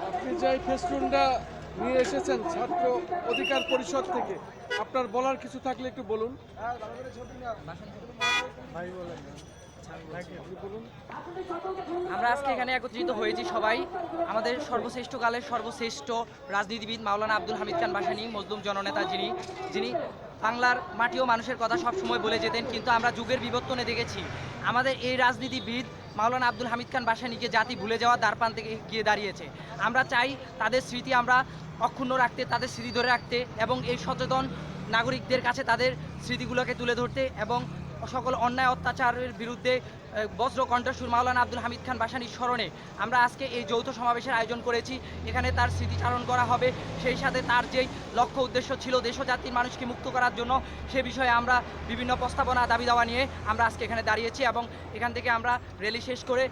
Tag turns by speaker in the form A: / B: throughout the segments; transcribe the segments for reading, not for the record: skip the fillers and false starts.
A: আপনি যে ফেস্টুনটা নিয়ে এসেছেন ছাত্র অধিকার পরিষদ থেকে, আপনার বলার কিছু থাকলে একটু বলুন।
B: আমরা আজকে এখানে একত্রিত হয়েছি সবাই আমাদের সর্বশ্রেষ্ঠ কালের সর্বশ্রেষ্ঠ রাজনীতিবিদ মাওলানা আব্দুল হামিদ খান ভাসানী, মজলুম জননেতা, যিনি বাংলার মাটি ও মানুষের কথা সব সময় বলে যেতেন। কিন্তু আমরা যুগের বিবর্তনে দেখেছি আমাদের এই রাজনীতিবিদ মাওলানা আব্দুল হামিদ খান ভাসানীকে জাতি ভুলে যাওয়ার দ্বারপ্রান্তে গিয়ে দাঁড়িয়েছে। আমরা চাই তাদের স্মৃতি আমরা অক্ষুণ্ণ রাখতে, তাদের স্মৃতি ধরে রাখতে এবং এই সচেতন নাগরিকদের কাছে তাদের স্মৃতিগুলোকে তুলে ধরতে এবং সকল অন্যায় অত্যাচারের বিরুদ্ধে বজ্র কণ্ঠস্বর মাওলানা আব্দুল হামিদ খান ভাসানীর স্মরণে আমরা আজকে এই যৌথ সমাবেশের আয়োজন করেছি। এখানে তার স্মৃতিচারণ করা হবে, সেই সাথে তার যেই লক্ষ্য উদ্দেশ্য ছিল দেশ ও জাতির মানুষকে মুক্ত করার জন্য, সে বিষয়ে আমরা বিভিন্ন প্রস্তাবনা দাবি দাওয়া নিয়ে আমরা আজকে এখানে দাঁড়িয়েছি এবং এখান থেকে আমরা র্যালি শেষ করে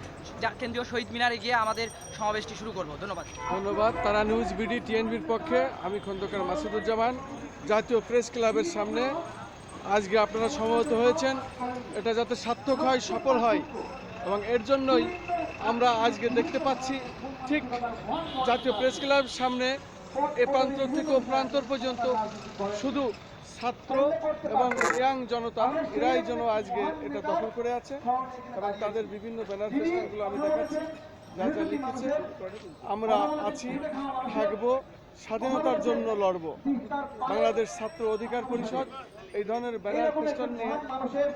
B: কেন্দ্রীয় শহীদ মিনারে গিয়ে আমাদের সমাবেশটি শুরু করব।
A: ধন্যবাদ। তারা নিউজ বিডি টিএনবির পক্ষে আমি খন্দকার মাসুদুজ্জামান, জাতীয় প্রেস ক্লাবের সামনে আজকে আপনারা সমবেত হয়েছেন। এটা যাতে সার্থক হয়, সফল হয় এবং এর জন্যই আমরা আজকে দেখতে পাচ্ছি ঠিক জাতীয় প্রেস ক্লাবের সামনে এ প্রান্ত থেকে ও প্রান্তর পর্যন্ত শুধু ছাত্র এবং ইয়াং জনতা, এরাই যেন আজকে এটা দখল করে আছে এবং তাদের বিভিন্ন ব্যানার ফেস্টুনগুলো আমি দেখাচ্ছি, যা যা লিখেছে, আমরা আছি, থাকবো, স্বাধীনতার জন্য লড়ব। বাংলাদেশ ছাত্র অধিকার পরিষদ এই ধরনের ব্যানার ফেস্টুন নিয়ে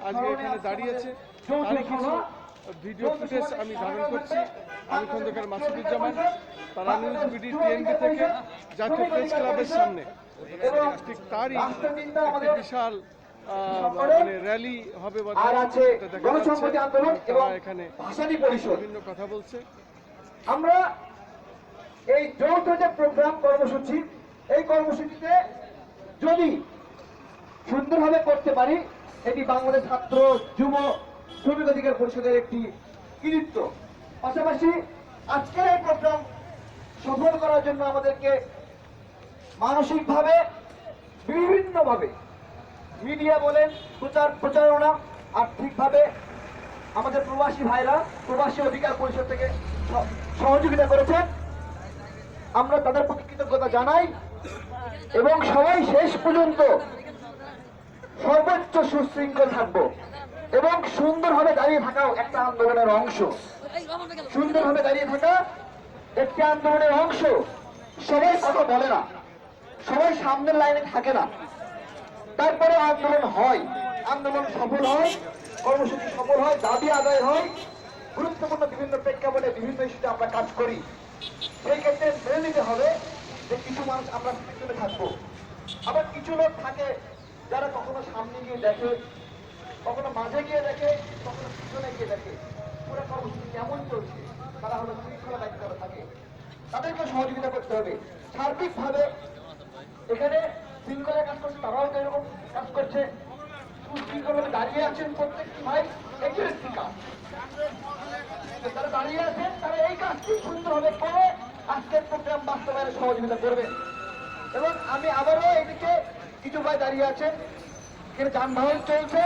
A: আজকে এখানে দাঁড়িয়েছে। তারই কিছু ভিডিও ফুটেজ আমি ধারণ করছি। আমি খন্দকার মাসুদুজ্জামান, তারা নিউজ বিডি টিএনবি থেকে জাতীয় প্রেস ক্লাবের সামনে ঠিক তারই একটি বিশাল মানে র্যালি হবে বলে দেখা যাচ্ছে। তারা এখানে বিভিন্ন কথা বলছে।
C: আমরা এই যৌথ যে প্রোগ্রাম কর্মসূচি, এই কর্মসূচিতে যদি সুন্দরভাবে করতে পারি, এটি বাংলাদেশ ছাত্র যুব শ্রমিক অধিকার পরিষদের একটি কৃতিত্ব। পাশাপাশি আজকের এই প্রোগ্রাম সফল করার জন্য আমাদেরকে মানসিকভাবে বিভিন্নভাবে মিডিয়া বলেন, প্রচারণা, আর্থিকভাবে আমাদের প্রবাসী ভাইরা প্রবাসী অধিকার পরিষদ থেকে সহযোগিতা করেছেন। আমরা তাদের প্রতি কৃতজ্ঞতা জানাই এবং সবাই শেষ পর্যন্ত সর্বোচ্চ সুশৃঙ্খল থাকবো এবং সুন্দরভাবে দাঁড়িয়ে থাকাও একটা আন্দোলনের অংশ। সুন্দরভাবে দাঁড়িয়ে থাকা একটি আন্দোলনের অংশ। সবাই কথা বলে না, সবাই সামনের লাইনে থাকে না, তারপরে আন্দোলন হয়, আন্দোলন সফল হয়, কর্মসূচি সফল হয়, দাবি আদায় হয়, গুরুত্বপূর্ণ বিভিন্ন প্রেক্ষাপটে বিভিন্ন ইস্যুতে আমরা কাজ করি। সেই ক্ষেত্রে মেনে নিতে হবে যে কিছু মানুষ আমরা পিছনে থাকবো, আবার কিছু লোক থাকে যারা কখনো সামনে গিয়ে দেখে, কখনো মাঝে গিয়ে দেখে, কখনো পিছনে গিয়ে দেখে পুরো কর্মসূচি কেমন চলছে। তারা হলো শৃঙ্খলা দায়িত্ব থাকে, তাদেরকে সহযোগিতা করতে হবে সার্বিকভাবে। এখানে শৃঙ্খলা কাজ করছে, তারাও তো এরকম কাজ করছে, সুশৃঙ্খলভাবে দাঁড়িয়ে আছেন প্রত্যেকটি ভাই, এটাই কাজ। তারা দাঁড়িয়ে আছেন, তারা এই কাজটি সুন্দরভাবে করে আজকের প্রোগ্রাম বাস্তবায়নে সহযোগিতা করবেন। এবং আমি আবারও এদিকে কিছু ভাই দাঁড়িয়ে আছেন, এখানে যানবাহন চলছে,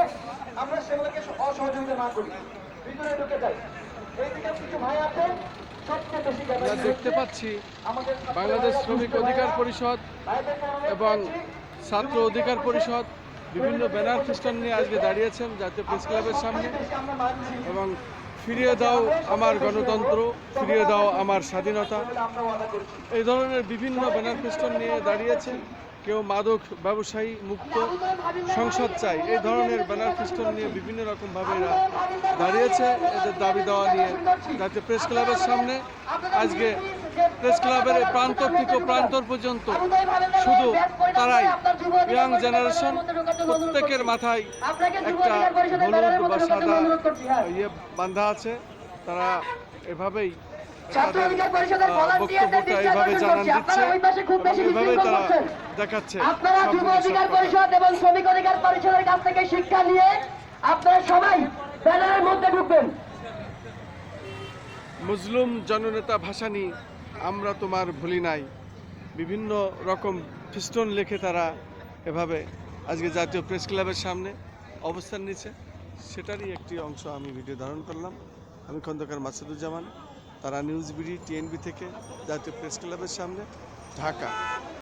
C: আমরা সেগুলোকে অসহযোগিতা না করি, ভিতরে ঢুকে যাই। এইদিকে কিছু ভাই আছেন, সবচেয়ে বেশি
A: দেখতে পাচ্ছি বাংলাদেশ শ্রমিক অধিকার পরিষদ এবং ছাত্র অধিকার পরিষদ বিভিন্ন ব্যানার ফেস্টুন নিয়ে আজকে দাঁড়িয়েছেন জাতীয় প্রেস ক্লাবের সামনে এবং ফিরিয়ে দাও আমার গণতন্ত্র, ফিরিয়ে দাও আমার স্বাধীনতা, এই ধরনের বিভিন্ন ব্যানার ফেস্টুন নিয়ে দাঁড়িয়েছে। কেউ মাদক ব্যবসায়ী মুক্ত সংসদ চাই, এই ধরনের ব্যানার ফেস্টুন নিয়ে বিভিন্ন রকমভাবে এরা দাঁড়িয়েছে এদের দাবি দেওয়া নিয়ে জাতীয় প্রেস ক্লাবের সামনে। আজকে প্রেস ক্লাবের প্রান্তর থেকে প্রান্তর পর্যন্ত শুধু তারাই ইয়াং জেনারেশন, প্রত্যেকের মাথায় একটা হলুদ বা সাদা ইয়ে বাঁধা আছে। তারা এভাবেই বক্তব্যটা এইভাবে জানান দিচ্ছে, এইভাবে তারা দেখাচ্ছে।
C: আপনারা যুব অধিকার পরিষদ এবং শ্রমিক অধিকার পরিষদের কাছ থেকে শিক্ষা নিয়ে আপনারা সবাই ব্যানারের মধ্যে ঢুকবেন।
A: মজলুম জননেতা ভাসানী, আমরা তোমার ভুলি নাই, বিভিন্ন রকম ফেস্টুন লিখে তারা এভাবে আজকে জাতীয় প্রেস ক্লাবের সামনে অবস্থান নিচ্ছে। সেটারই একটি অংশ আমি ভিডিও ধারণ করলাম। আমি খন্দকার মাসুদুজ্জামান, তারা নিউজ বিডি টিএনবি থেকে জাতীয় প্রেস ক্লাবের সামনে, ঢাকা।